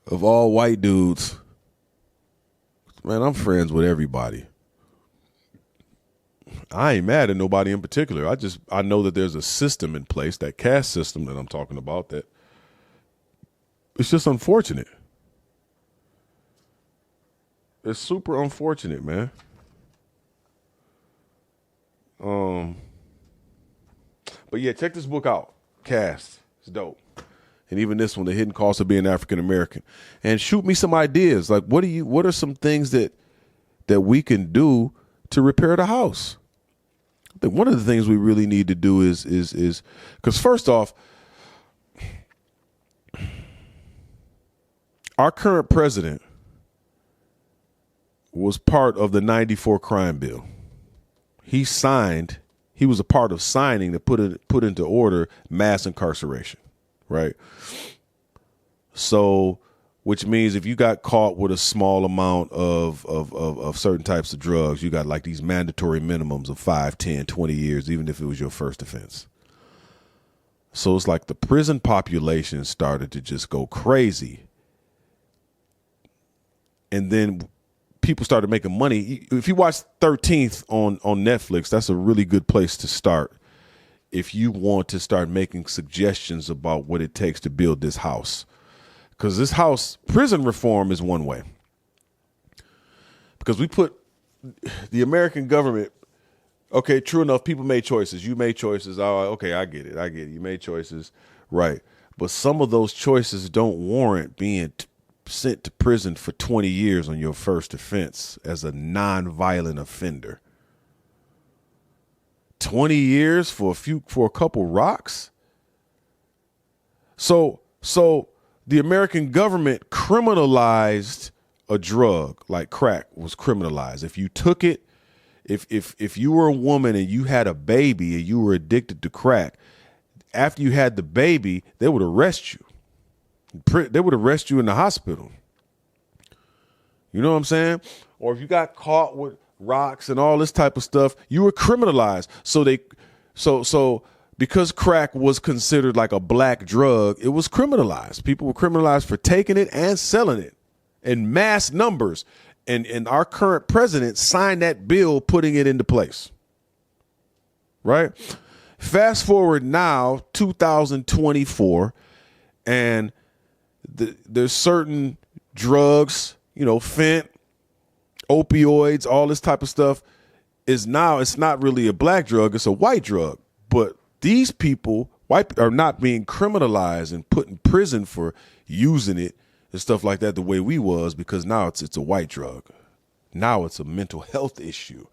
of all white dudes. Man, I'm friends with everybody. I ain't mad at nobody in particular. I know that there's a system in place, that caste system that I'm talking about, that it's just unfortunate. It's super unfortunate, man. But yeah, check this book out. Cast. It's dope. And even this one, The Hidden Cost of Being African American. And shoot me some ideas. Like, what are some things that we can do to repair the house? I think one of the things we really need to do is because first off, our current president was part of the 94 crime bill. He was a part of signing to put into order mass incarceration, right? So, which means if you got caught with a small amount of certain types of drugs, you got like these mandatory minimums of 5, 10, 20 years, even if it was your first offense. So it's like the prison population started to just go crazy. And then people started making money. If you watch 13th on Netflix, that's a really good place to start if you want to start making suggestions about what it takes to build this house. Because this house, prison reform is one way. Because we put the American government, okay, true enough, people made choices. You made choices. Oh, okay, I get it. You made choices. Right. But some of those choices don't warrant being sent to prison for 20 years on your first offense as a non-violent offender. 20 years for a couple rocks. So the American government criminalized a drug like crack was criminalized. If you took it, if you were a woman and you had a baby and you were addicted to crack, after you had the baby, they would arrest you. They would arrest you in the hospital. You know what I'm saying? Or if you got caught with rocks and all this type of stuff, you were criminalized. So because crack was considered like a black drug, it was criminalized. People were criminalized for taking it and selling it in mass numbers. And our current president signed that bill, putting it into place. Right? Fast forward now, 2024, and there's certain drugs, fent, opioids, all this type of stuff it's not really a black drug, it's a white drug. But these people, white, are not being criminalized and put in prison for using it and stuff like that the way we was, because now it's a white drug. Now it's a mental health issue.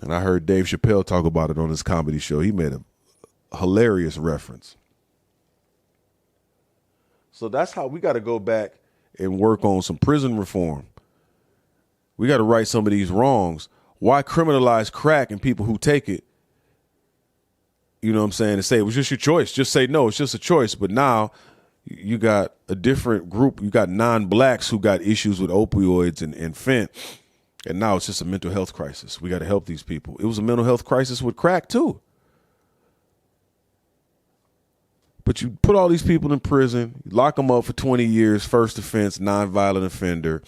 And I heard Dave Chappelle talk about it on his comedy show. He made a hilarious reference. So that's how we got to go back and work on some prison reform. We got to right some of these wrongs. Why criminalize crack and people who take it? You know what I'm saying? And say it was just your choice. Just say no, it's just a choice. But now you got a different group. You got non-blacks who got issues with opioids and fent. And now it's just a mental health crisis. We got to help these people. It was a mental health crisis with crack too. But you put all these people in prison, you lock them up for 20 years, first offense, non-violent offender,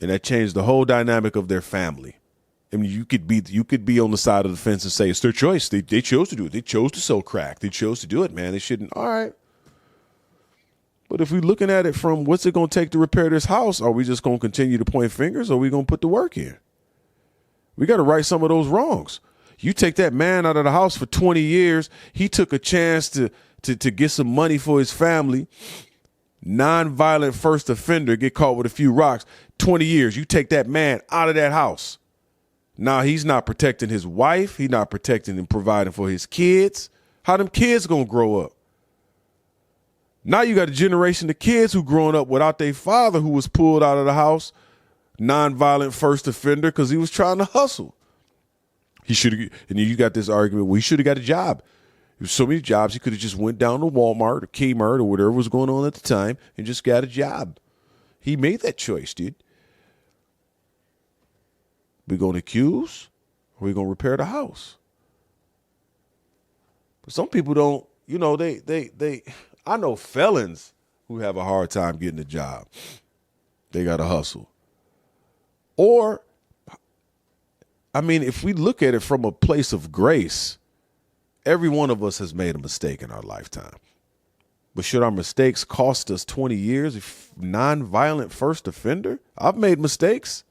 and that changed the whole dynamic of their family. I mean, you could be on the side of the fence and say it's their choice. They chose to do it. They chose to sell crack. They chose to do it, man. They shouldn't. All right. But if we're looking at it from what's it going to take to repair this house, are we just going to continue to point fingers, or are we going to put the work in? We got to right some of those wrongs. You take that man out of the house for 20 years. He took a chance to get some money for his family. Non-violent first offender, get caught with a few rocks. 20 years. You take that man out of that house. Now he's not protecting his wife. He's not protecting and providing for his kids. How them kids going to grow up? Now you got a generation of kids who growing up without their father, who was pulled out of the house, non-violent first offender, because he was trying to hustle. He should have, and you got this argument, well, he should have got a job. There's so many jobs, he could have just went down to Walmart or Kmart or whatever was going on at the time and just got a job. He made that choice, dude. We going to accuse, or we going to repair the house? But some people don't, I know felons who have a hard time getting a job. They got to hustle. Or, I mean, if we look at it from a place of grace, every one of us has made a mistake in our lifetime. But should our mistakes cost us 20 years if non-violent first offender? I've made mistakes.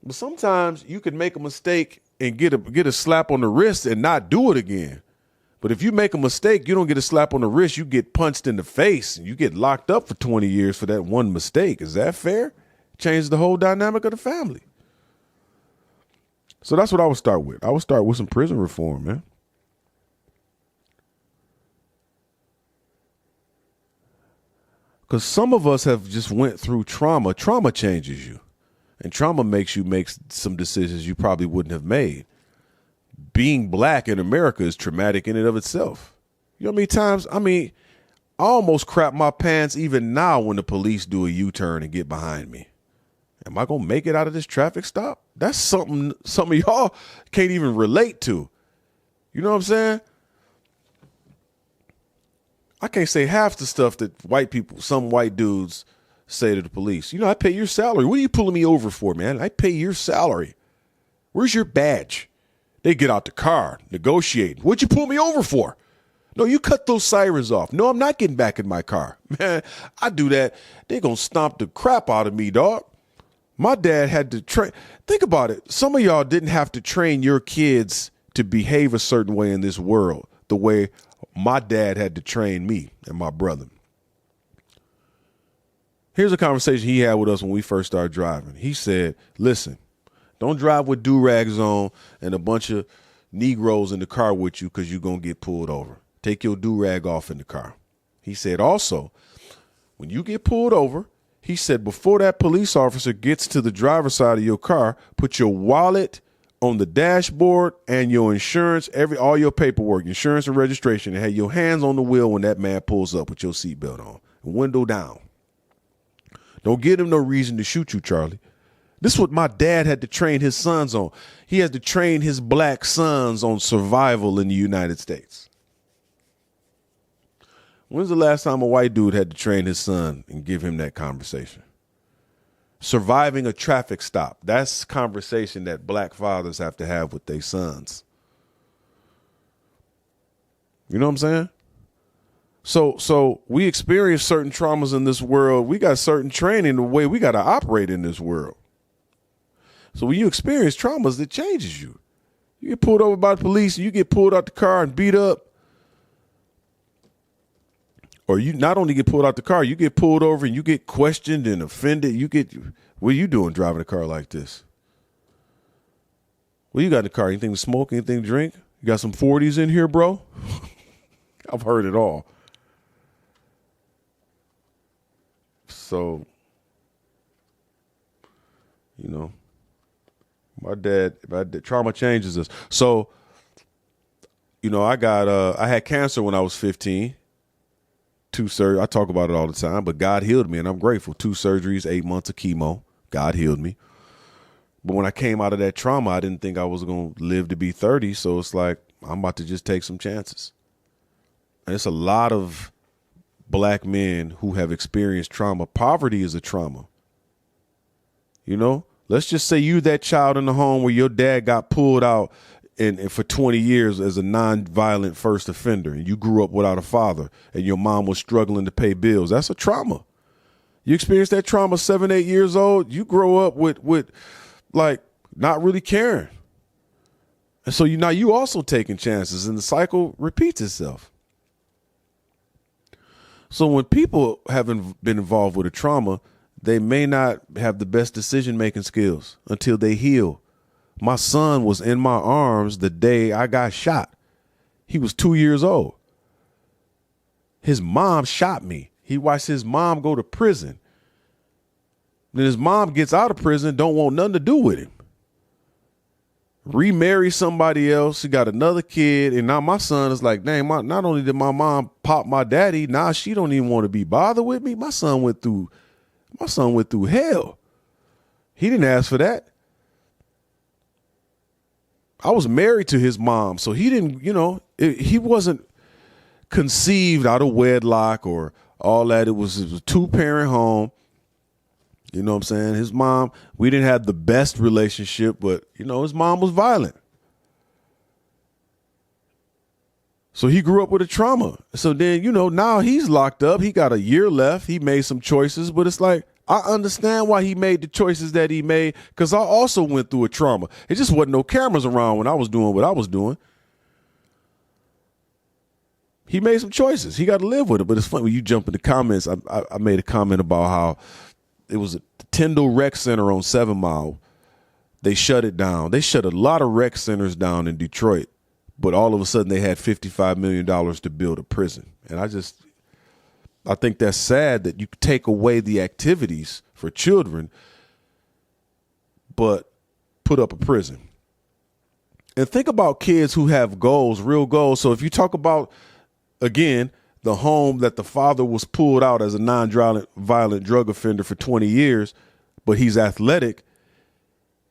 But sometimes you can make a mistake and get a slap on the wrist and not do it again. But if you make a mistake, you don't get a slap on the wrist. You get punched in the face and you get locked up for 20 years for that one mistake. Is that fair? Changes the whole dynamic of the family. So that's what I would start with. I would start with some prison reform, man. Because some of us have just went through trauma. Trauma changes you. And trauma makes you make some decisions you probably wouldn't have made. Being black in America is traumatic in and of itself. You know how many times? I almost crap my pants even now when the police do a U-turn and get behind me. Am I going to make it out of this traffic stop? That's something some of y'all can't even relate to. You know what I'm saying? I can't say half the stuff that some white dudes say to the police. I pay your salary. What are you pulling me over for, man? I pay your salary. Where's your badge? They get out the car, negotiate. What'd you pull me over for? No, you cut those sirens off. No, I'm not getting back in my car. Man, I do that. They're going to stomp the crap out of me, dog. My dad had to train. Think about it. Some of y'all didn't have to train your kids to behave a certain way in this world, the way my dad had to train me and my brother. Here's a conversation he had with us when we first started driving. He said, listen, don't drive with do-rags on and a bunch of Negroes in the car with you because you're going to get pulled over. Take your do-rag off in the car. He said also, when you get pulled over, he said, before that police officer gets to the driver's side of your car, put your wallet on the dashboard and your insurance, all your paperwork, insurance and registration, and have your hands on the wheel when that man pulls up with your seatbelt on, window down. Don't give him no reason to shoot you, Charlie. This is what my dad had to train his sons on. He had to train his black sons on survival in the United States. When's the last time a white dude had to train his son and give him that conversation? Surviving a traffic stop. That's conversation that black fathers have to have with their sons. You know what I'm saying? So we experience certain traumas in this world. We got certain training the way we got to operate in this world. So when you experience traumas, it changes you. You get pulled over by the police and you get pulled out the car and beat up. Or you not only get pulled out the car, you get pulled over and you get questioned and offended. What are you doing driving a car like this? What you got in the car? Anything to smoke? Anything to drink? You got some 40s in here, bro? I've heard it all. So, my dad, trauma changes us. So, I had cancer when I was 15. 2 surgeries. I talk about it all the time, but God healed me and I'm grateful. 2 surgeries, 8 months of chemo. God healed me. But when I came out of that trauma, I didn't think I was going to live to be 30. So it's like, I'm about to just take some chances. And it's a lot of black men who have experienced trauma. Poverty is a trauma. Let's just say you that child in the home where your dad got pulled out and for 20 years as a non-violent first offender, and you grew up without a father, and your mom was struggling to pay bills. That's a trauma. You experience that trauma 7, 8 years old. You grow up with like not really caring, and so you also taking chances, and the cycle repeats itself. So when people haven't been involved with a trauma, they may not have the best decision-making skills until they heal. My son was in my arms the day I got shot. He was 2 years old. His mom shot me. He watched his mom go to prison. Then his mom gets out of prison, don't want nothing to do with him. Remarry somebody else. He got another kid. And now my son is like, dang, not only did my mom pop my daddy, now she don't even want to be bothered with me. My son went through hell. He didn't ask for that. I was married to his mom, so he didn't, he wasn't conceived out of wedlock or all that. It was a 2-parent home. You know what I'm saying? His mom, we didn't have the best relationship, but, his mom was violent. So he grew up with a trauma. So then, now he's locked up. He got a year left. He made some choices, but it's like, I understand why he made the choices that he made, because I also went through a trauma. It just wasn't no cameras around when I was doing what I was doing. He made some choices. He got to live with it. But it's funny when you jump in the comments. I made a comment about how it was a Tyndall Rec Center on 7 Mile. They shut it down. They shut a lot of rec centers down in Detroit. But all of a sudden, they had $55 million to build a prison. And I think that's sad that you take away the activities for children, but put up a prison. And think about kids who have goals, real goals. So if you talk about, again, the home that the father was pulled out as a non-violent drug offender for 20 years, but he's athletic,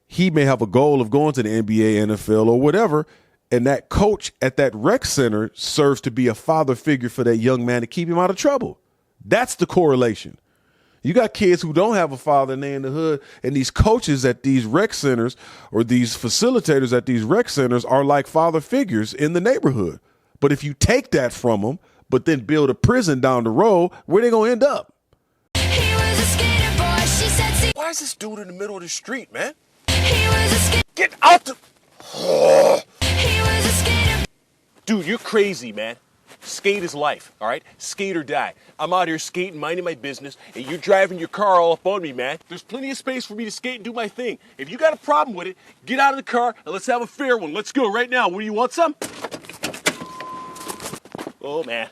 he may have a goal of going to the NBA, NFL, or whatever. And that coach at that rec center serves to be a father figure for that young man to keep him out of trouble. That's the correlation. You got kids who don't have a father and they're in the hood, and these coaches at these rec centers or these facilitators at these rec centers are like father figures in the neighborhood. But if you take that from them, but then build a prison down the road, where they going to end up? He was a skater boy, she said. Why is this dude in the middle of the street, man? He was a skater. Get out the... Dude, you're crazy, man. Skate is life, all right? Skate or die. I'm out here skating, minding my business, and you're driving your car all up on me, man. There's plenty of space for me to skate and do my thing. If you got a problem with it, get out of the car and let's have a fair one. Let's go right now. What, do you want some? Oh, man.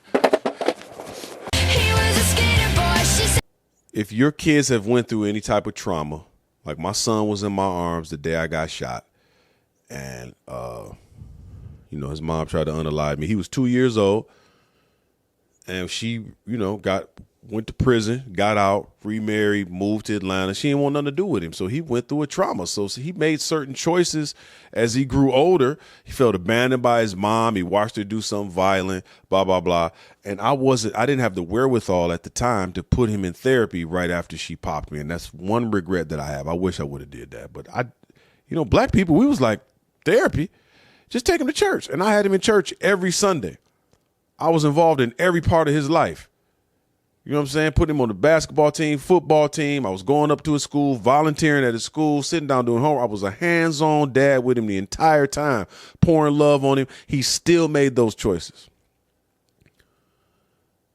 If your kids have went through any type of trauma, like my son was in my arms the day I got shot, and his mom tried to unalive me. He was 2 years old, and she, went to prison, got out, remarried, moved to Atlanta. She didn't want nothing to do with him, so he went through a trauma. So he made certain choices as he grew older. He felt abandoned by his mom. He watched her do something violent, blah, blah, blah. And I didn't have the wherewithal at the time to put him in therapy right after she popped me, and that's one regret that I have. I wish I would have did that. But black people, we was like, therapy? Just take him to church. And I had him in church every Sunday. I was involved in every part of his life. You know what I'm saying? Putting him on the basketball team, football team. I was going up to his school, volunteering at his school, sitting down doing homework. I was a hands-on dad with him the entire time, pouring love on him. He still made those choices.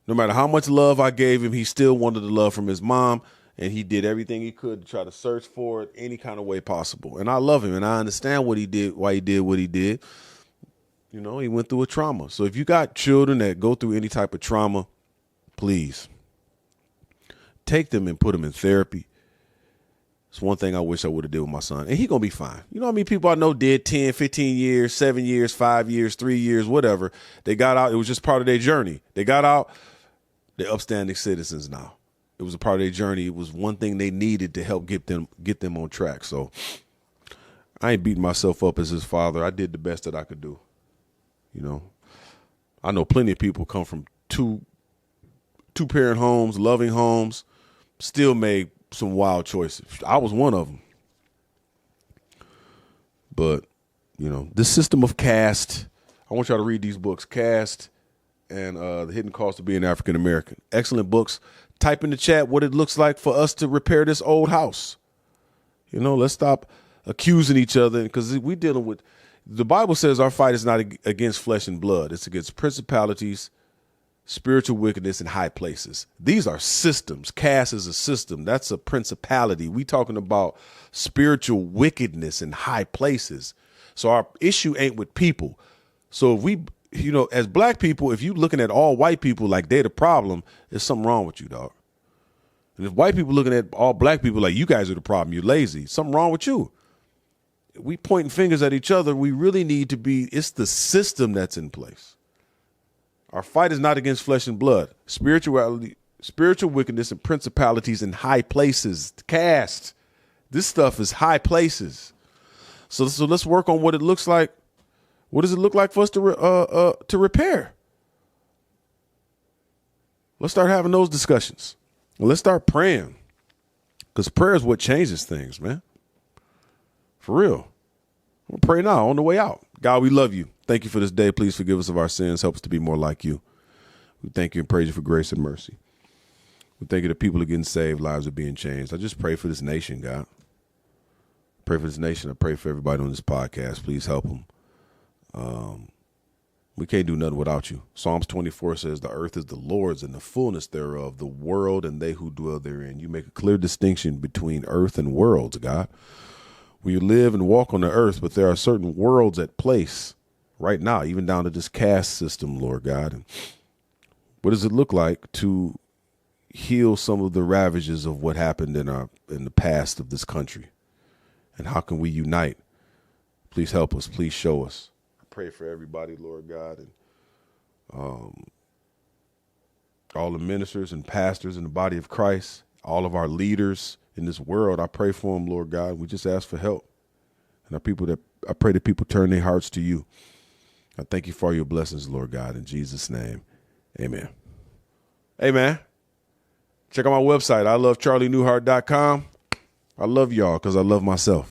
No matter how much love I gave him, he still wanted the love from his mom. And he did everything he could to try to search for it any kind of way possible. And I love him, and I understand what he did, why he did what he did. He went through a trauma. So if you got children that go through any type of trauma, please take them and put them in therapy. It's one thing I wish I would have did with my son. And he going to be fine. You know how many people I know did 10, 15 years, 7 years, 5 years, 3 years, whatever. They got out. It was just part of their journey. They got out. They're upstanding citizens now. It was a part of their journey. It was one thing they needed to help get them on track. So I ain't beating myself up as his father. I did the best that I could do. I know plenty of people come from two-parent homes, loving homes, still made some wild choices. I was one of them. But, this system of caste, I want y'all to read these books, Caste and The Hidden Cost of Being African American. Excellent books. Type in the chat what it looks like for us to repair this old house. Let's stop accusing each other, because we're dealing with, the Bible says our fight is not against flesh and blood. It's against principalities, spiritual wickedness in high places. These are systems. Caste is a system. That's a principality. We talking about spiritual wickedness in high places. So our issue ain't with people. So if we, as black people, if you looking at all white people like they're the problem, there's something wrong with you, dog. And if white people looking at all black people like you guys are the problem, you're lazy, something wrong with you. We pointing fingers at each other. We really need to be, it's the system that's in place. Our fight is not against flesh and blood. Spirituality, spiritual wickedness and principalities in high places. Caste. This stuff is high places. So let's work on what it looks like. What does it look like for us to repair? Let's start having those discussions. Let's start praying, because prayer is what changes things, man. For real. I'm gonna pray now on the way out. God, we love you. Thank you for this day. Please forgive us of our sins. Help us to be more like you. We thank you and praise you for grace and mercy. We thank you that people are getting saved, lives are being changed. I just pray for this nation, God. Pray for this nation. I pray for everybody on this podcast. Please help them. We can't do nothing without you. Psalms 24 says the earth is the Lord's and the fullness thereof, the world and they who dwell therein. You make a clear distinction between earth and worlds, God. We live and walk on the earth, but there are certain worlds at place right now, even down to this caste system, Lord God. And what does it look like to heal some of the ravages of what happened in the past of this country? And how can we unite? Please help us. Please show us. Pray for everybody, Lord God, and all the ministers and pastors in the body of Christ, all of our leaders in this world. I pray for them, Lord God. We just ask for help. And I pray that people turn their hearts to you. I thank you for your blessings, Lord God, in Jesus' name. Amen. Hey, man, check out my website, iamcharlienewhart.com. I love y'all because I love myself.